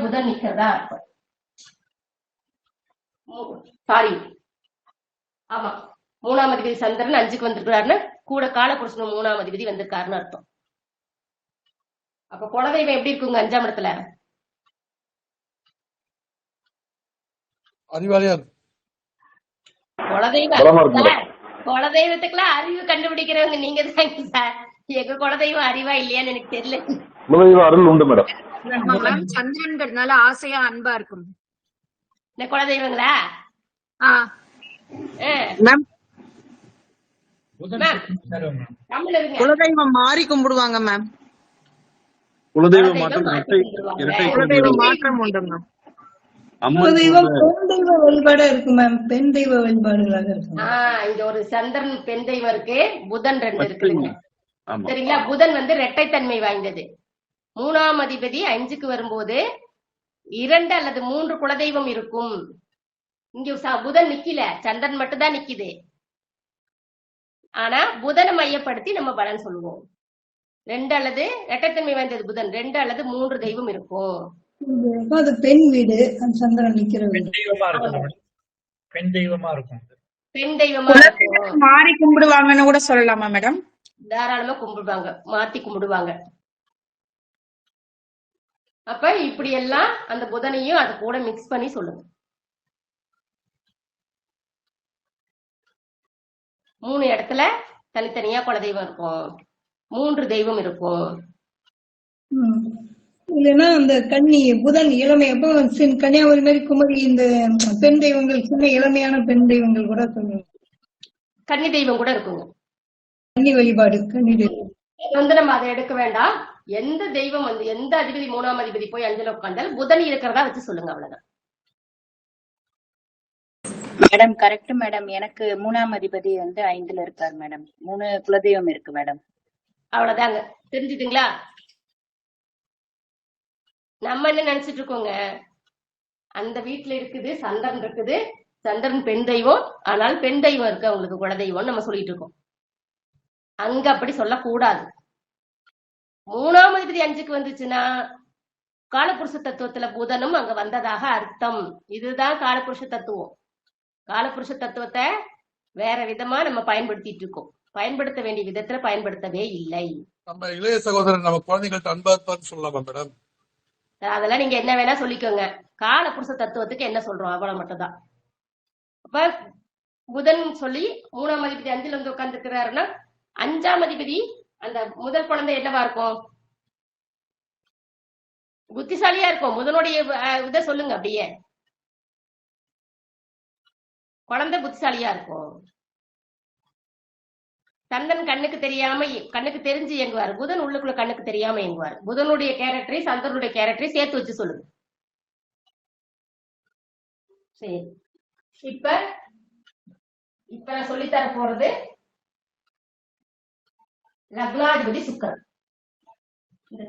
புதன் நிக்கிறதா அர்த்தம். சாரி, ஆமா, 3ஆம் அதிபதி சந்திரன் 5க்கு வந்திருக்கிறாருன்னு கூட காலபுருஷன் 3ஆம் அதிபதி வந்திருக்காருன்னு அர்த்தம். அப்ப குலதெய்வம் எப்படி இருக்குங்க 5ஆம் இடத்துல? அறிவாளியா குலதெய்வத்துக்குலாம் அறிவு கண்டுபிடிக்கிறவங்க நீங்க தாங்க சார். எங்க குலதெய்வம் அறிவா இல்லையான்னு எனக்கு தெரியல. குலதெய்வ அருள் உண்டு மேடம். சந்திரன்கிறதுனால ஆசையா அன்பா இருக்கும். இந்த குலதெய்வங்களா? குலதெய்வம் மாறி கும்பிடுவாங்க மேம். குலதெய்வ மாற்றம் உண்டு மேம். குலதெய்வம் பெண் தெய்வ வழிபாடா இருக்கு மேம். பெண் தெய்வ வழிபாடுகளாக இருக்கு. இங்க ஒரு சந்திரன் பெண் தெய்வம் இருக்கு, புதன் 2 இருக்குதுங்க. சரிங்களா? புதன் இரட்டைத்தன்மை வாய்ந்தது. 3ஆம் அதிபதி 5க்கு வரும்போது 2 அல்லது 3 குலதெய்வம் இருக்கும். இங்க புதன் நிக்கல, சந்திரன் மட்டும் தான் நிக்குது. ஆனா புதனை மையப்படுத்தி நம்ம பலன் சொல்லுவோம். 2 அல்லது இரட்டைத்தன்மை வாய்ந்தது புதன், 2 அல்லது 3 தெய்வம் இருக்கும். அது பெண் வீடு, சந்திரன் நிக்கிற வீடு. பெண் தெய்வமா இருக்கும். பெண் தெய்வமா மாறி கும்பிடுவாங்கன்னு கூட சொல்லலாமா மேடம்? தாராளமா கும்பிடுவாங்க, மாத்தி கும்பிடுவாங்க. அப்ப இப்படி எல்லாம் அந்த புதனையும் அது கூட மிக்ஸ் பண்ணி சொல்லுங்க. 3 இடத்துல தனித்தனியா குலதெய்வம் இருக்கும், 3 தெய்வம் இருக்கும். இல்லைன்னா அந்த கன்னி புதன் இளமை அப்போ கன்னியாகுமரி மாதிரி குமரி இந்த பெண் தெய்வங்கள் சின்ன இளமையான பெண் தெய்வங்கள் கூட சொல்லுவாங்க. கன்னி தெய்வம் கூட இருக்குங்க. கன்னி வழிபாடு, கன்னி தெய்வம் நம்ம அதை எடுக்க வேண்டாம். எந்த தெய்வம் எந்த அதிபதி 3ஆம் அதிபதி போய் 5ல உட்கார்ந்தால் புதன் இருக்கிறதா வச்சு சொல்லுங்க, அவ்வளவுதான். Madam correct madam. எனக்கு 3ஆம் அதிபதி 5ல இருக்காரு மேடம். 3 குலதெய்வம் இருக்கு மேடம். அவ்வளவுதாங்க. தெரிஞ்சுதுங்களா? நம்ம என்ன நினைச்சிட்டு இருக்கோங்க, அந்த வீட்டுல இருக்குது சந்திரன் இருக்குது, சந்திரன் பெண் தெய்வம், ஆனால் பெண் தெய்வம் இருக்கு அவங்களுக்கு குலதெய்வம் நம்ம சொல்லிட்டு இருக்கோம். அங்க அப்படி சொல்லக்கூடாது. 3ஆம் அதிபதி 5க்கு வந்துச்சுன்னா காலபுருஷ தத்துவத்துல புதனும் அங்க வந்ததாக அர்த்தம். இதுதான் காலபுருஷ தத்துவம். காலபுருஷ தத்துவத்தை வேற விதமா நம்ம பயன்படுத்திட்டு இருக்கோம். பயன்படுத்த வேண்டிய விதத்துல பயன்படுத்தவே இல்லை. நம்ம இளைய சகோதரன் நம்ம குழந்தைகள்ட்ட அன்பா இருப்பான்னு சொல்லலாமா மேடம்? அதெல்லாம் நீங்க என்ன வேணா சொல்லிக்கோங்க. காலபுருஷ தத்துவத்துக்கு என்ன சொல்றோம் அவ்வளவு மட்டும்தான். அப்ப புதன் சொல்லி 3ஆம் அதிபதி 5ல உட்கார்ந்து இருக்கிறாருன்னா 5ஆம் அதிபதி அந்த முதல் குழந்தை என்னவா இருக்கும்? புத்திசாலியா இருக்கும். புதனுடைய இதை சொல்லுங்க, அப்படியே குழந்தை புத்திசாலியா இருக்கும். சந்திரன் கண்ணுக்கு தெரியாம கண்ணுக்கு தெரிஞ்சு இயங்குவார், புதன் உள்ளுக்குள்ள கண்ணுக்கு தெரியாம இயங்குவார். புதனுடைய கேரக்டரை சந்திரனுடைய கேரக்டரை சேர்த்து வச்சு சொல்லுங்க. சரி, இப்ப நான் சொல்லித்தர போறது லக்னாதிபதி சுக்கரன். இந்த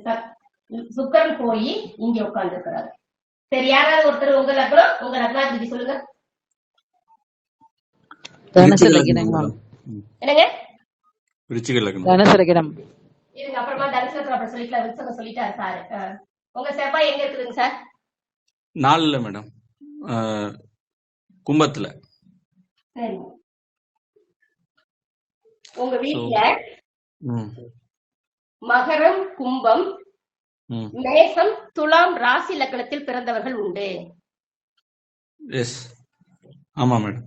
சுக்கரன் போய் இங்க உட்கார்ந்து இருக்கிறாரு. சரி, யாராவது ஒருத்தர் உங்க லக்னாதிபதி சொல்லுங்க. என்னங்க? இருங்க, அப்புறமா தனுசு அப்புறம் சொல்லிக்கலாம். விருச்சகம் சொல்லிட்டாரு சாரு. உங்க செவ்வாய் எங்க இருக்குதுங்க சார்? 4ல மேடம், கும்பத்துல. சரி, உங்க வீட்டுல மகரம், கும்பம், மேசம், துலாம் ராசி லக்னத்தில் பிறந்தவர்கள் உண்டு. எஸ், ஆமா மேடம்.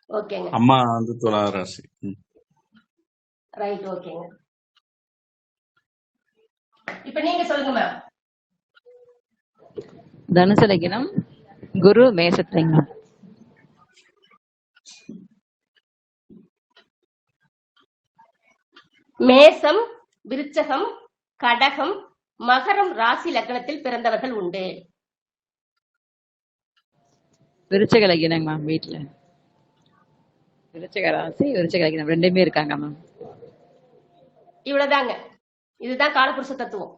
ஓகேங்க. அம்மா துலா ராசி. ரைட், ஓகேங்க. இப்ப நீங்க சொல்லுங்க மேம். தனுசு லக்னம், குரு மேசத்தைங்க. மேசம், விருச்சகம், கடகம், மகரம் ராசி லக்னத்தில் பிறந்தவர்கள் உண்டு. விருச்சக லக்னம் மேம். வீட்டுல விருச்சக ராசி, விருச்சக லக்னம் ரெண்டுமே இருக்காங்க மேம். இவ்வளவுதாங்க. இதுதான் காலபுருஷ தத்துவம்.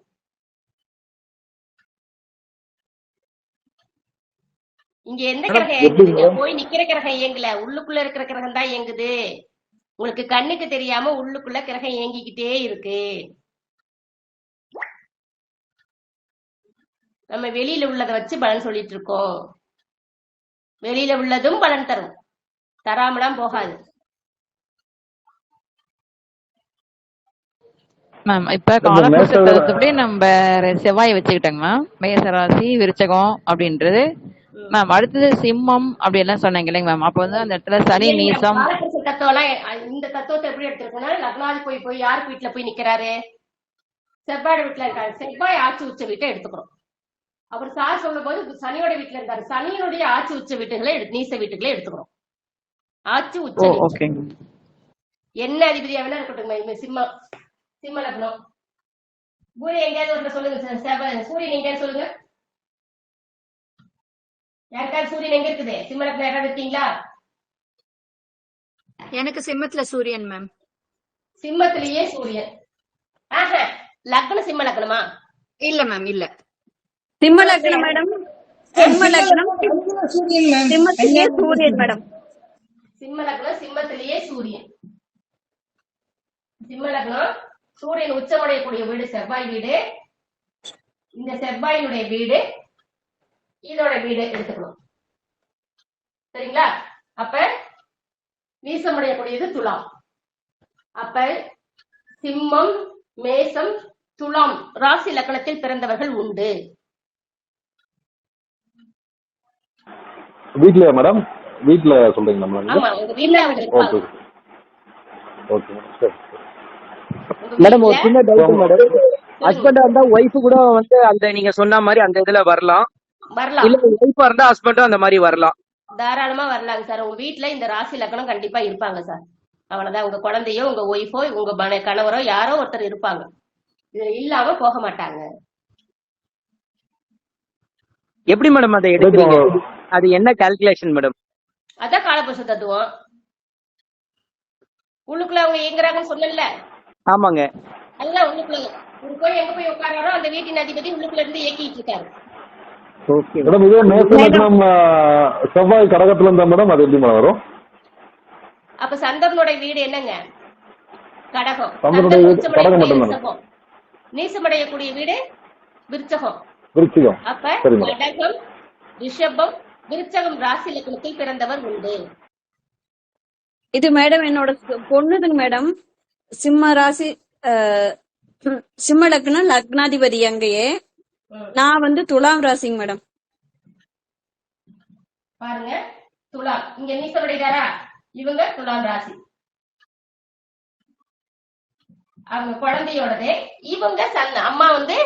இங்க எந்த கிரகம் இயங்குதுங்க? போய் நிக்கிற கிரகம் இயங்கல, உள்ளுக்குள்ள இருக்கிற கிரகம் தான் இயங்குது. உங்களுக்கு கண்ணுக்கு தெரியாம உள்ளுக்குள்ள கிரகம் இயங்கிக்கிட்டே இருக்கு. நம்ம வெளியில உள்ளதை வச்சு பலன் சொல்லிட்டு இருக்கோம். வெளியில உள்ளதும் பலன் தரும், தராமலாம் போகாது. மேம் இப்ப இந்த காலபுருஷத்தப்படி நம்ம செவ்வாய் வச்சுக்கிட்டோங்க மேம். மேசராசி விருச்சகம் அப்படின்றது மேம். அடுத்தது சிம்மம் அப்படி எல்லாம் சொன்னாங்க இல்லைங்க மேம். அப்ப வந்து அந்த இடத்துல சனி நீசம். காலபுருஷ தத்துவம்லாம் இந்த தத்துவத்தை எப்படி எடுத்திருக்கோம்னா, லக்னாதி போய் யாருக்கு வீட்டுல போய் நிக்கிறாரு? செவ்வாய் வீட்டுல இருக்காரு. செவ்வாய் ஆட்சி உச்ச வீட்டை எடுத்துக்கிறோம். அப்புறம் சார் சொல்லும் போது சனியோட வீட்டுல இருக்காரு. சனியினுடைய ஆட்சி உச்ச வீட்டுகளை நீச வீட்டுகளை எடுத்துக்கிறோம். ஆட்சி உச்ச நீச்சம். ஓகேங்க. என்ன அதிபதியா வேணா இருக்கட்டும். சிம்ம லக்னம். சூரியன் எங்கேயாவது ஒருத்தர் சொல்லுங்க. சூரியன் எங்கேயாவது சொல்லுங்க. யாருக்காவது சூரியன் எங்க இருக்குது? சிம்ம லக்னம் யாராவது இருக்கீங்களா? எனக்கு சிம்மத்துல சூரியன் மேம். சிம்மத்திலேயே சூரியன். ஆஹா, லக்னம் சிம்ம லக்னமா? இல்ல மேம், இல்ல. சிம்ம லக்னம் மேடம். சிம்ம லக்னம் சூரியன் மேம். சிம்மத்திலேயே சூரியன் மேடம். சிம்ம லக்னம் சிம்மத்திலேயே சூரியன். சிம்ம லக்னம் சூரியன் உச்சமடையக்கூடிய வீடு செவ்வாய் வீடு. இந்த செவ்வாயினுடைய வீடு இதோட வீடு எடுத்துக்கணும். சரிங்களா? அப்ப நீசமடையக்கூடியது துலாம். அப்ப சிம்மம், மேசம், துலாம் ராசி லக்னத்தில் பிறந்தவர்கள் உண்டு. வீட்லயா மேடம்? வீட்ல சொல்றீங்களா மேடம்? ஆமா, உங்க வீட்டுல அவங்க இருப்பாங்க. ஓகே ஓகே சரி. உங்க மேடம் ஒரு வீட்டுல சின்ன டவுட் மேடம். ஹஸ்பண்டா இருந்தா ஒய்ஃப் கூட வந்து அந்த நீங்க சொன்ன மாதிரி அந்த இதுல வரலாம், வரலாம். இல்ல ஒய்ஃபா இருந்தா ஹஸ்பண்டும் அந்த மாதிரி வரலாம். தாராளமா வரலாங்க சார். உங்க வீட்டுல இந்த ராசி லக்னம் கண்டிப்பா இருப்பாங்க சார். அவ்வளவுதான். உங்க குழந்தையோ உங்க ஒய்ஃபோ உங்க கணவரோ யாரோ ஒருத்தர் இருப்பாங்க. இது இல்லாம போக மாட்டாங்க. எப்படி மேடம் அதை எடுக்கிறீங்க? அது என்ன கால்குலேஷன் மேடம்? அதான் காலபுருஷ தத்துவம். உள்ளுக்குள்ள அவங்க இயங்குறாங்கன்னு சொன்னல. ஆமாங்க. அதுதான் உள்ளுக்குள்ள ஒரு போய் எங்க போய் உட்காராரோ அந்த வீட்டின் அதிபதி உள்ளுக்குள்ள இருந்து இயக்கிட்டு இருக்காரு. ஓகே மேடம் இதே மேச லக்னம் செவ்வாய் கடகத்துல இருந்தா மேடம் அது எப்படி மேடம் வரும்? அப்ப சந்திரனுடைய வீடு என்னங்க? கடகம். சந்திரனுடைய வீடு கடகம் மட்டும் தானே? விருச்சகம். நீசமடையக்கூடிய வீடு விருச்சகம். விருச்சிகம். அப்ப சரி மேடம். கடகம், ரிஷபம், விருச்சகம் ராசி லக்னத்தில் பிறந்தவர் உண்டு. இது மேடம் என்னோட பொண்ணுதுங்க மேடம். சிம்ம ராசி, சிம்ம லக்னம், லக்னாதிபதி அங்கேயே. நான் வந்து துலாம் ராசிங்க மேடம். பாருங்க, துலாம் இங்க நீசமடைகிறாரா? இவங்க துலாம் ராசி. அவங்க குழந்தையோடதே. இவங்க அம்மா வந்து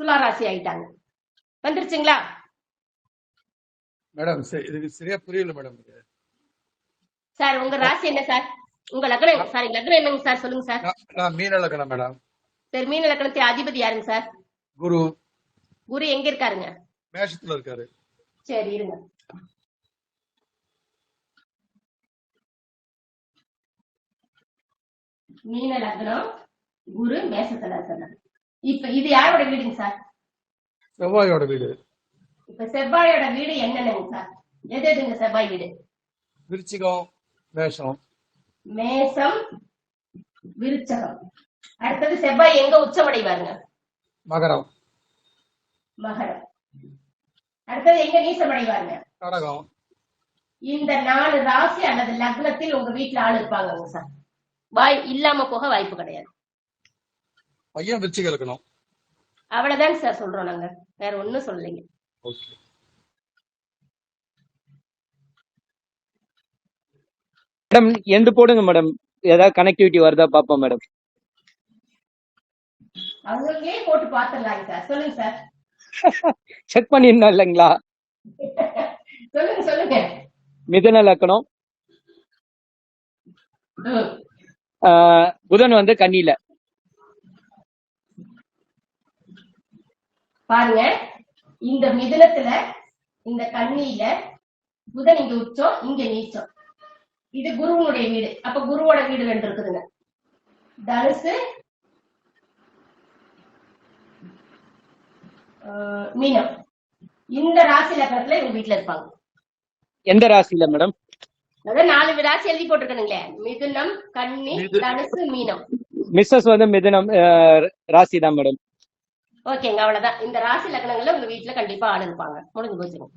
துலா ராசி ஆயிட்டாங்க. வந்துருச்சுங்களா மேடம்? இதுக்கு சரியா புரியல மேடம். சார்? உங்க ராசி என்ன சார்? உங்க லக்னம் சாரி லக்னம் என்னங்க சார்? சொல்லுங்க சார். நான் மீன லக்னம் மேடம். சரி, மீன லக்னத்தின் அதிபதி யாருங்க சார்? குரு. குரு எங்க இருக்காருங்க? மேஷத்துல இருக்காரு. சரி இருங்க. மீன லக்னம், குரு மேஷத்துல இருக்காரு. இப்ப இது யாரோட வீடுங்க சார்? செவ்வாயோட வீடு. இப்ப செவ்வாயோட வீடு என்னென்னங்க சார்? எது எதுங்க செவ்வாய் வீடு? விருச்சிகம், மேஷம். மேசம், விருச்சகம். அடுத்தது செவ்வாய் எங்க உச்சமடைவாருங்க? மகரம். மகரம். அடுத்தது எங்க நீசமடைவாருங்க? கடகம். இந்த 4 ராசி அல்லது லக்னத்தில் உங்க வீட்டுல ஆள் இருப்பாங்க சார். இல்லாம போக வாய்ப்பு கிடையாது. பையன் விருச்சிகம் இருக்கணும். அவ்வளவுதான் சார் சொல்றோம் நாங்க, வேற ஒண்ணும் சொல்லலைங்க. ஓகே மேடம் எந்த போடுங்க மேடம், ஏதாவது கனெக்டிவிட்டி வருதா பாப்போம் மேடம். அவங்களே போட்டு பாத்துடலாங்க சார். சொல்லுங்க சார். செக் பண்ணிருந்தோம் இல்லைங்களா? சொல்லுங்க சொல்லுங்க. மிதுன லக்னம், புதன் வந்து கன்னியில. பாருங்க, இந்த மிதுனத்துல இந்த கன்னியில புதன் இங்க உச்சம், இங்க நீச்சம். இது குருவனுடைய வீடு. அப்ப குருவோட வீடு 2 இருக்குதுங்க. தனுசு, மீனம். இந்த ராசி லக்னத்துல இவங்க வீட்டுல இருப்பாங்க. எந்த ராசியில மேடம்? அதாவது 4 ராசி எழுதி போட்டிருக்கணுங்களே. மிதுனம், கன்னி, தனுசு, மீனம். மிஸ்ஸஸ் வந்து மிதுனம் ராசி தான் மேடம். ஓகேங்க, அவ்வளவுதான். இந்த ராசி லக்னங்கள்ல உங்க வீட்டுல கண்டிப்பா ஆள் இருப்பாங்க. முடிஞ்சு போச்சுங்க.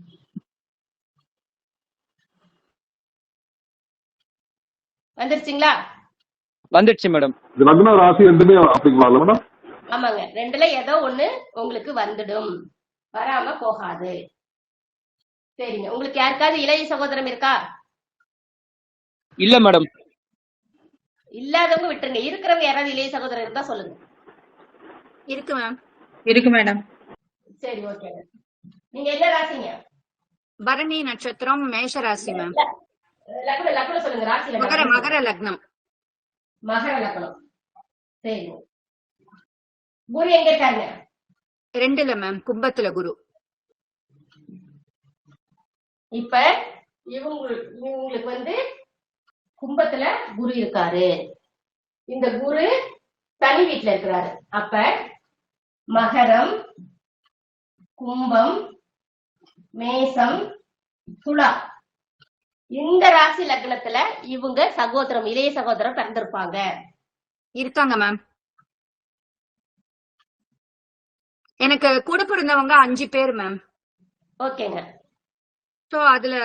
வந்துருச்சுங்களா? வந்துடுச்சு மேடம். இது லக்ன ராசி ரெண்டுமே அப்படிங்களா மேடம்? ஆமாங்க, ரெண்டுல ஏதோ ஒண்ணு உங்களுக்கு வந்துடும், வராம போகாது. சரிங்க, உங்களுக்கு யாருக்காவது இளைய சகோதரம் இருக்கா? இல்ல மேடம். இல்லாதவங்க விட்டுருங்க. இருக்கிறவங்க யாராவது இளைய சகோதரர் இருந்தா சொல்லுங்க. இருக்கு மேம். இருக்கு மேடம். சரி, ஓகே. நீங்க என்ன ராசிங்க? பரணி நட்சத்திரம், மேஷ ராசி மேம். லக்னம் சொல்லுங்க. ராசி மகர லக்னம். மகர லக்னம். சரி, குரு எங்க இருக்காங்க? 2ல மேம், கும்பத்துல குரு. இப்ப இவங்களுக்கு வந்து கும்பத்துல குரு இருக்காரு. இந்த குரு தனி வீட்டுல இருக்கிறாரு. அப்ப மகரம், கும்பம், மேசம், துலா, இந்த ராசி லக்னத்துல இவங்க சகோதரம், இளைய சகோதரம் பிறந்திருப்பாங்க. இருக்காங்க மேம். எனக்கு கூட பிறந்தவங்க 5 பேர் மேம். ஓகேங்க. சோ அதுல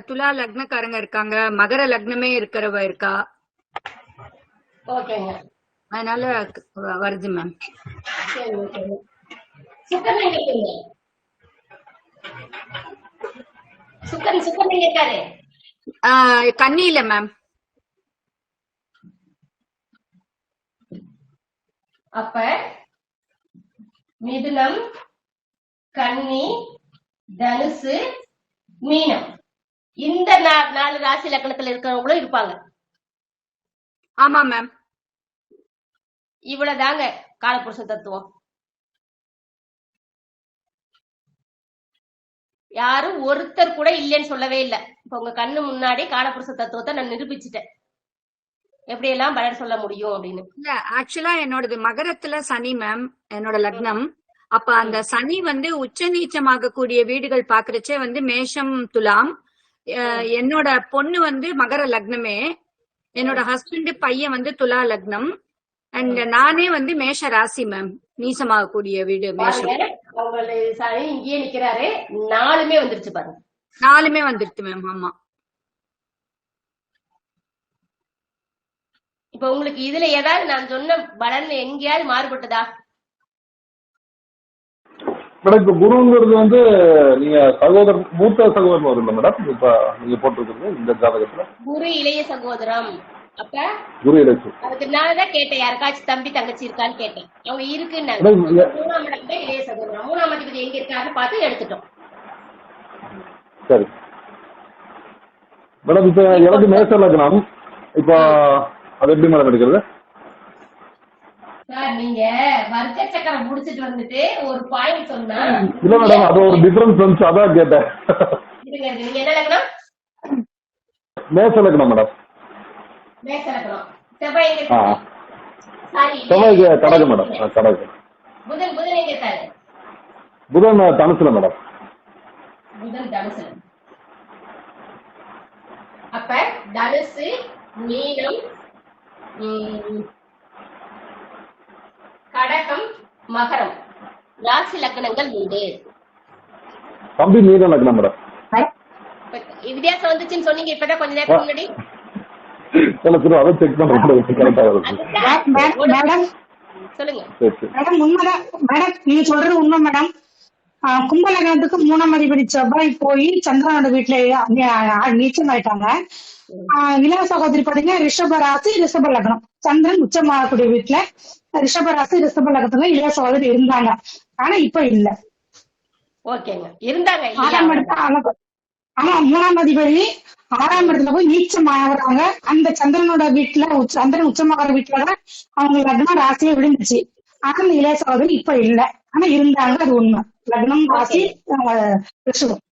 துலா லக்னக்காரங்க இருக்காங்க, மகர லக்னமே இருக்கிறவ இருக்கா. ஓகேங்க, அதனால வருது மேம். சரி, ஓகேங்க. சுக்கரன் எங்க இருக்கீங்க? சுக்கரன் எங்க இருக்காரு? கன்னியில மேம். அப்ப மிதுனம், கன்னி, தனுசு, மீனம், இந்த 4 ராசி லக்னத்துல இருக்கிறவங்களும் இருப்பாங்க. ஆமா மேம். இவ்வளவுதாங்க காலபுருஷ தத்துவம். யாரும் ஒருத்தர் கூட இல்லைன்னு சொல்லவே இல்லை. இப்ப உங்க கண்ணு முன்னாடி காலபுருஷ தத்துவத்தை நான் நிரூபிச்சுட்டேன், எப்படி எல்லாம் பலன் சொல்ல முடியும் அப்படின்னு. இல்ல, ஆக்சுவலா என்னோடது மகரத்துல சனி மேம், என்னோட லக்னம். அப்ப அந்த சனி வந்து உச்ச நீச்சமாக கூடிய வீடுகள் பாக்குறச்சே வந்து மேஷம், துலாம். என்னோட பொண்ணு வந்து மகர லக்னமே, என்னோட ஹஸ்பண்ட் பையன் வந்து துலா லக்னம், அண்ட் நானே வந்து மேஷ ராசி மேம், நீசமாக கூடிய வீடு மேஷம். அவங்களுடைய சனி இங்கேயே நிக்கிறாரு, 4மே வந்துருச்சு பாருங்க. 4மே வந்துருச்சு மேம். ஆமா. இப்ப உங்களுக்கு இதுல ஏதாவது நான் சொன்ன பலன் எங்கேயாவது மாறுபட்டதா? மேடம் இப்ப குருங்கிறது வந்து நீங்க மூத்த சகோதரன் வரும்ல மேடம், இப்ப நீங்க போட்டிருக்கிறது இந்த ஜாதகத்துல குரு இளைய சகோதரம். அப்ப குரு இலக்கு அதுக்கு நான்தான் கேட்டேன், யாருக்காச்சும் தம்பி தங்கச்சி இருக்கான்னு கேட்டேன். அவங்க இருக்குன்னாங்க. 3ஆம் இடத்துல இளைய சகோதரம், 3ஆம் அதிபதி எங்க இருக்காருன்னு பார்த்து எடுத்துட்டோம். சரி மேடம். இப்ப எனக்கு மேஷ லக்னம், இப்ப அது எப்படி மேடம் எடுக்கிறது? சார், நீங்க வர்க்க சக்கரம் முடிச்சிட்டு வந்துட்டு ஒரு பாயிண்ட் சொன்னா. இல்ல மேடம், அது ஒரு டிஃபரன்ஸ் வந்துச்சு, அதான் கேட்டேன். நீங்க என்ன லக்னம்? மேஷ லக்னம் மேடம். மேஷ லக்னம். செவ்வாய் எங்க இருக்காரு? சாரி, செவ்வாய்க்கு கடகம் மேடம். கடகம். புதன் எங்க இருக்காரு? புதன் தனுசுல மேடம். புதன் தனுசுல. அப்ப தனுசு, மீனம், கடகம், மகரம் ராசி லக்னங்கள் உண்டு. தம்பி மீன லக்னம் மேடம். வித்தியாசம் வந்துச்சுன்னு சொன்னீங்க இப்பதான் கொஞ்ச நேரத்துக்கு முன்னாடி. அதை செக் பண்றேன், கரெக்டா வருது. மேடம் சொல்லுங்க. மேடம் உண்மைதான் மேடம், நீங்க சொல்றது உண்மை மேடம். கும்ப லக்னத்துக்கு 3ஆம் அதிபதி செவ்வாய் போய் சந்திரனோட வீட்டுல நீச்சம் ஆயிட்டாங்க. இளைய சகோதரி பாத்தீங்கன்னா ரிஷப ராசி, ரிஷப லக்னம். சந்திரன் உச்சமாகக்கூடிய வீட்டுல ரிஷப ராசி, ரிஷப லக்னத்துல இளைய சகோதரி இருந்தாங்க. ஆனா இப்ப இல்ல. ஓகேங்க, இருந்தாங்க. 6ஆம் இடத்துல ஆனா 3ஆம் அதிபதி 6ஆம் இடத்துல போய் நீச்சம் ஆகுறாங்க. அந்த சந்திரனோட வீட்டுல, சந்திரன் உச்சமாகிற வீட்டுலதான் அவங்க லக்னம் ராசியே விழுந்துச்சு. ஆனா அந்த இளைய சகோதரி இப்ப இல்ல, ஆனா இருந்தாங்க. அது உண்மை. லக்னம் ராசி ரிஷபம்.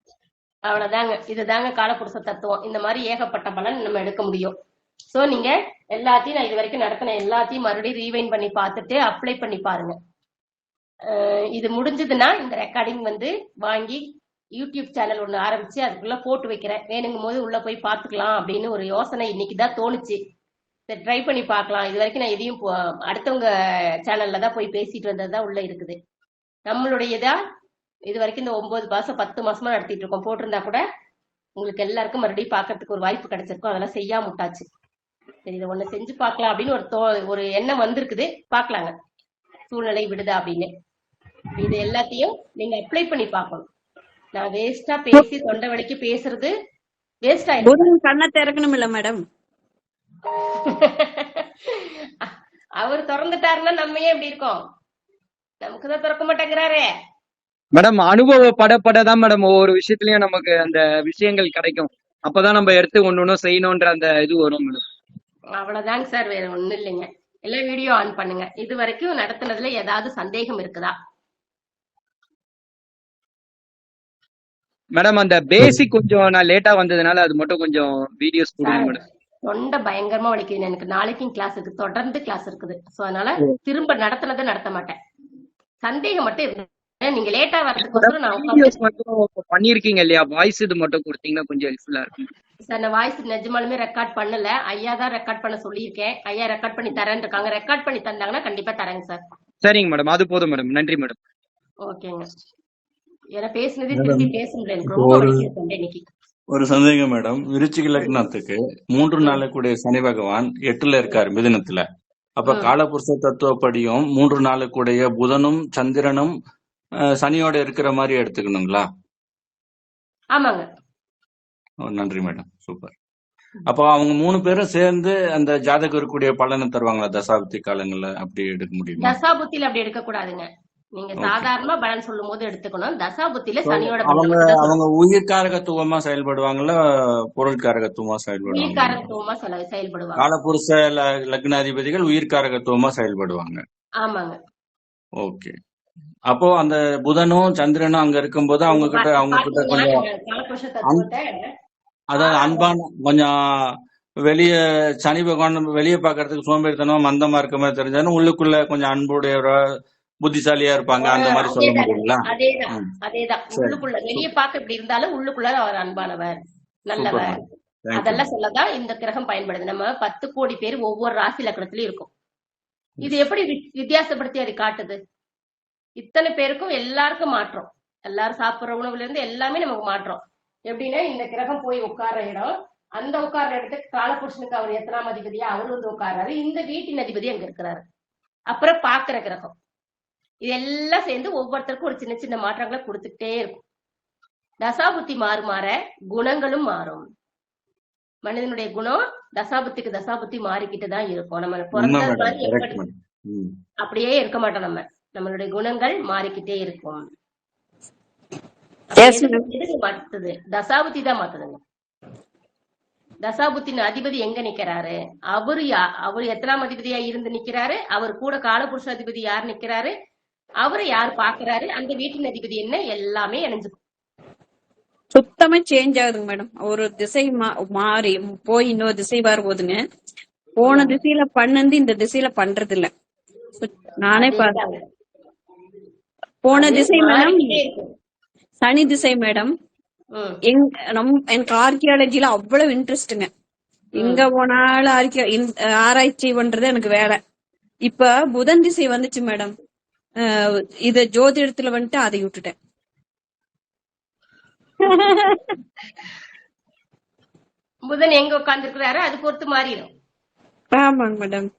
அவ்வளவுதாங்க. இதுதாங்க காலபுருஷ தத்துவம். இந்த மாதிரி ஏகப்பட்ட பலன் நம்ம எடுக்க முடியும். சோ நீங்க எல்லாத்தையும், நான் இது வரைக்கும் நடத்தின எல்லாத்தையும் மறுபடியும் ரீவைண்ட் பண்ணி பார்த்துட்டு அப்ளை பண்ணி பாருங்க. இது முடிஞ்சதுன்னா இந்த ரெக்கார்டிங் வந்து வாங்கி யூடியூப் சேனல் ஒண்ணு ஆரம்பிச்சு அதுக்குள்ள போட்டு வைக்கிறேன். வேணுங்கும் போது உள்ள போய் பாத்துக்கலாம் அப்படின்னு ஒரு யோசனை இன்னைக்குதான் தோணுச்சு. சரி, ட்ரை பண்ணி பார்க்கலாம். இது வரைக்கும் நான் எதையும் அடுத்தவங்க சேனல்ல தான் போய் பேசிட்டு வந்ததுதான் உள்ள இருக்குது. நம்மளுடையதா இது வரைக்கும் இந்த 9 மாசம் 10 மாசமா நடத்திட்டு இருக்கோம். போட்டிருந்தா கூட உங்களுக்கு எல்லாருக்கும் மறுபடியும் பார்க்கறதுக்கு ஒரு வாய்ப்பு கிடைச்சிருக்கும். அதெல்லாம் செய்யாம விட்டாச்சு. சரி, இதை ஒண்ணு செஞ்சு பார்க்கலாம் அப்படின்னு ஒரு எண்ணம் வந்திருக்குது. பார்க்கலாங்க, சூழ்நிலை விடுதா அப்படின்னு. இது எல்லாத்தையும் நீங்க அப்ளை பண்ணி பார்க்கணும். நான் வேஸ்டா பேசி தொண்டை வலிக்கு பேசுறது வேஸ்ட் ஆயிடும். புதன் கண்ணை திறக்கணும் இல்ல மேடம்? அவர் திறந்துட்டாருன்னா நம்ம ஏன் இப்படி இருக்கோம்? நமக்குதான் திறக்க மாட்டேங்கிறாரே. மேடம் அனுபவப்படப்படதான் மேடம் ஒவ்வொரு விஷயத்துலயும் நமக்கு அந்த விஷயங்கள் கிடைக்கும். அப்பதான் நம்ம எடுத்து ஒண்ணு செய்யணும்ன்ற அந்த இது வரும் மேடம். அவ்வளவுதாங்க சார், வேற ஒண்ணும் இல்லைங்க. எல்லாம் வீடியோ ஆன் பண்ணுங்க. இது வரைக்கும் நடத்துனதுல ஏதாவது சந்தேகம் இருக்குதா? மேடம் அந்த பேசிக் கொஞ்சம் நான் லேட்டா வந்ததுனால அது மட்டும் கொஞ்சம் வீடியோஸ் கொடுங்க மேடம். தொண்டை பயங்கரமா வலிக்குது எனக்கு. நாளைக்கும் கிளாஸ் இருக்கு, தொடர்ந்து கிளாஸ் இருக்குது. சோ அதனால திரும்ப நடத்துனதை நடத்த மாட்டேன். சந்தேகம் மட்டும் இருக்கு. நீங்க லேட்டா வரதுக்கோசரம் நான் வீடியோஸ் மட்டும் பண்ணிருக்கீங்க இல்லையா, வாய்ஸ் இது மட்டும் கொடுத்தீங்கன்னா கொஞ்சம் ஹெல்ப்ஃபுல்லா இருக்கும் சார். நான் வாய்ஸ் நிஜமாலுமே ரெக்கார்ட் பண்ணல. ஐயா தான் ரெக்கார்ட் பண்ண சொல்லியிருக்கேன். ஐயா ரெக்கார்ட் பண்ணி தரேன்னு இருக்காங்க. ரெக்கார்ட் பண்ணி தந்தாங்கன்னா கண்டிப்பா தரேங்க சார். சரிங்க மேடம், அது போதும் மேடம். நன்றி மேடம். ஓகேங்க. ஏன்னா பேசுனதே திருப்பி பேச முடியல, எனக்கு ரொம்ப வலிக்குது தொண்டை இன்னைக்கு. ஒரு சந்தேகம் மேடம். விருச்சிக லக்னத்துக்கு 3 நாளுக்குடைய சனி பகவான் 8ல இருக்காரு மிதுனத்துல. அப்ப காலபுருஷ தத்துவப்படியும் 3 நாளுக்குடைய புதனும் சந்திரனும் சனியோட இருக்கிற மாதிரி எடுத்துக்கணுங்களா? ஆமாங்க. நன்றி மேடம், சூப்பர். அப்போ அவங்க 3 பேரும் சேர்ந்து அந்த ஜாதகம் இருக்கக்கூடிய பலனை தருவாங்களா தசாபுத்தி காலங்கள்ல? அப்படி எடுக்க முடியுமா? தசாபுத்தியில அப்படி எடுக்க கூடாதுங்க. நீங்க சாதாரணமா பலன் சொல்லும் போது எடுத்துக்கணும். தசாபுத்தியில சனியோட அவங்க உயிர்காரகத்துவமா செயல்படுவாங்கல்ல, பொருட்காரகத்துவமா செயல்படுவாங்க? உயிர்காரகத்துவமா செயல்படுவாங்க. காலபுருஷ லக்னாதிபதிகள் உயிர்காரகத்துவமா செயல்படுவாங்க. ஆமாங்க. ஓகே. அப்போ அந்த புதனும் சந்திரனும் அங்க இருக்கும்போது அவங்க கிட்ட கொஞ்சம் அதாவது அன்பான கொஞ்சம் வெளிய சனி பகவான் வெளியே பாக்குறதுக்கு சோம்பேறித்தனம் மந்தமா இருக்க மாதிரி தெரிஞ்சாலும் உள்ளுக்குள்ள கொஞ்சம் அன்புடையவரா புத்திசாலியா இருப்பாங்க, அந்த மாதிரி சொல்ல முடியுங்களா? அதேதான். உள்ளுக்குள்ள வெளியே பார்க்க இப்படி இருந்தாலும் உள்ளுக்குள்ள அவர் அன்பானவர், நல்லவர், அதெல்லாம் சொல்லதான் இந்த கிரகம் பயன்படுது. நம்ம 10 கோடி பேர் ஒவ்வொரு ராசி லக்னத்திலயும் இருக்கும். இது எப்படி வித்தியாசப்படுத்தி அது காட்டுது? இத்தனை பேருக்கும் எல்லாருக்கும் மாற்றம். எல்லாரும் சாப்பிடுற உணவுல இருந்து எல்லாமே நமக்கு மாற்றம். எப்படின்னா இந்த கிரகம் போய் உட்கார்ற இடம், அந்த உட்கார்ற இடத்துக்கு காலபுருஷனுக்கு அவர் எத்தனாம் அதிபதியா அவர் வந்து உட்கார்றாரு, இந்த வீட்டின் அதிபதி அங்க இருக்கிறாரு. அப்புறம் பாக்குற கிரகம், இதெல்லாம் சேர்ந்து ஒவ்வொருத்தருக்கும் ஒரு சின்ன சின்ன மாற்றங்களை கொடுத்துட்டே இருக்கும். தசாபுத்தி மாற குணங்களும் மாறும். மனிதனுடைய குணம் தசாபுத்திக்கு தசாபுத்தி மாறிக்கிட்டுதான் இருக்கும். நம்ம பிறந்த மாதிரி அப்படியே இருக்க மாட்டோம். நம்மளுடைய குணங்கள் மாறிக்கிட்டே இருக்கும். மாத்துது தசாபுத்தி தான் மாத்துதுங்க. தசாபுத்தின் அதிபதி எங்க நிக்கிறாரு, அவரு எத்தனாம் அதிபதியா இருந்து நிக்கிறாரு, அவர் கூட காலபுருஷ அதிபதி யார் நிக்கிறாரு, அவரை யார் பாக்குறாரு, அந்த வீட்டின் அதிபதி என்ன, எல்லாமே இணைஞ்சுக்கும். சுத்தமா சேஞ்ச் ஆகுதுங்க மேடம். ஒரு திசை மாறி போய் இன்னொரு திசை வரும்போதுங்க, போன திசையில பண்ணது இந்த திசையில பண்றது இல்ல. நானே பார்த்தேன். போன திசை மேடம் சனி திசை மேடம். எனக்கு ஆர்கியாலஜில அவ்வளவு இன்ட்ரெஸ்டுங்க. எங்க போனாலும் ஆராய்ச்சி பண்றது எனக்கு வேலை. இப்ப புதன் திசை வந்துச்சு மேடம். இத ஜோதிடத்துல வந்துட்டு அதை விட்டுட்டேன். புதன் எங்க உட்கார்ந்து இருக்கிறாரு அது பொறுத்து மாறிடும். ஆமாங்க மேடம்.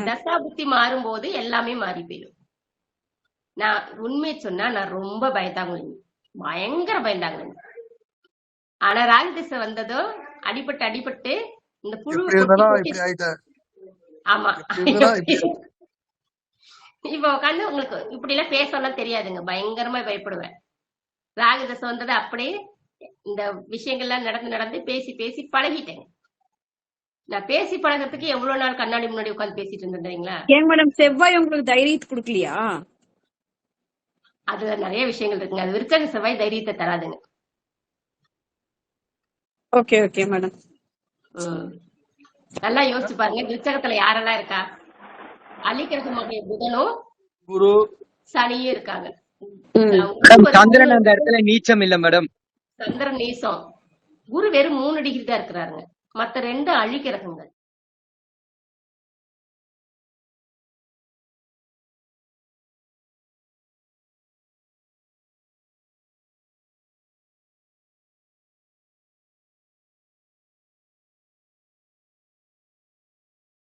தசாபுத்தி மாறும் போது எல்லாமே மாறி போயிடும். நான் உண்மையை சொன்னா நான் ரொம்ப பயந்தாங்க, பயங்கர பயந்தாங்க. ஆனா ராகு திசை வந்ததும் அடிபட்டு இந்த புழு ஆமா இப்ப உட்காந்து உங்களுக்கு இப்படி எல்லாம் பேசலாம் தெரியாதுங்க, பயங்கரமா பயப்படுவேன். ராகு திசை வந்தது அப்படியே இந்த விஷயங்கள்லாம் நடந்து பேசி பேசி பழகிட்டேங்க. நான் பேசி பழகிறதுக்கு எவ்வளவு நாள் கண்ணாடி முன்னாடி உட்காந்து பேசிட்டு இருந்தேன். ஏன் மேடம் செவ்வாய் உங்களுக்கு தைரியத்தை கொடுக்கலையா? அதுல நிறைய விஷயங்கள் இருக்குங்க. அது விருச்சக செவ்வாய் தைரியத்தை தராதுங்க. Okay okay madam. நல்லா யோசிச்சு பாருங்க, விருச்சகத்துல யாரெல்லாம் இருக்கா? அலிகிரகமுடைய புதனும் குரு சனியும் இருக்காங்க. சந்திரன் அந்த இடத்துல நீச்சம் இல்ல மேடம். சந்திரன் நீசம். குரு வெறும் 3 டிகிரி தான் இருக்கிறாருங்க. மத்த 2 அழிகிரகங்கள்.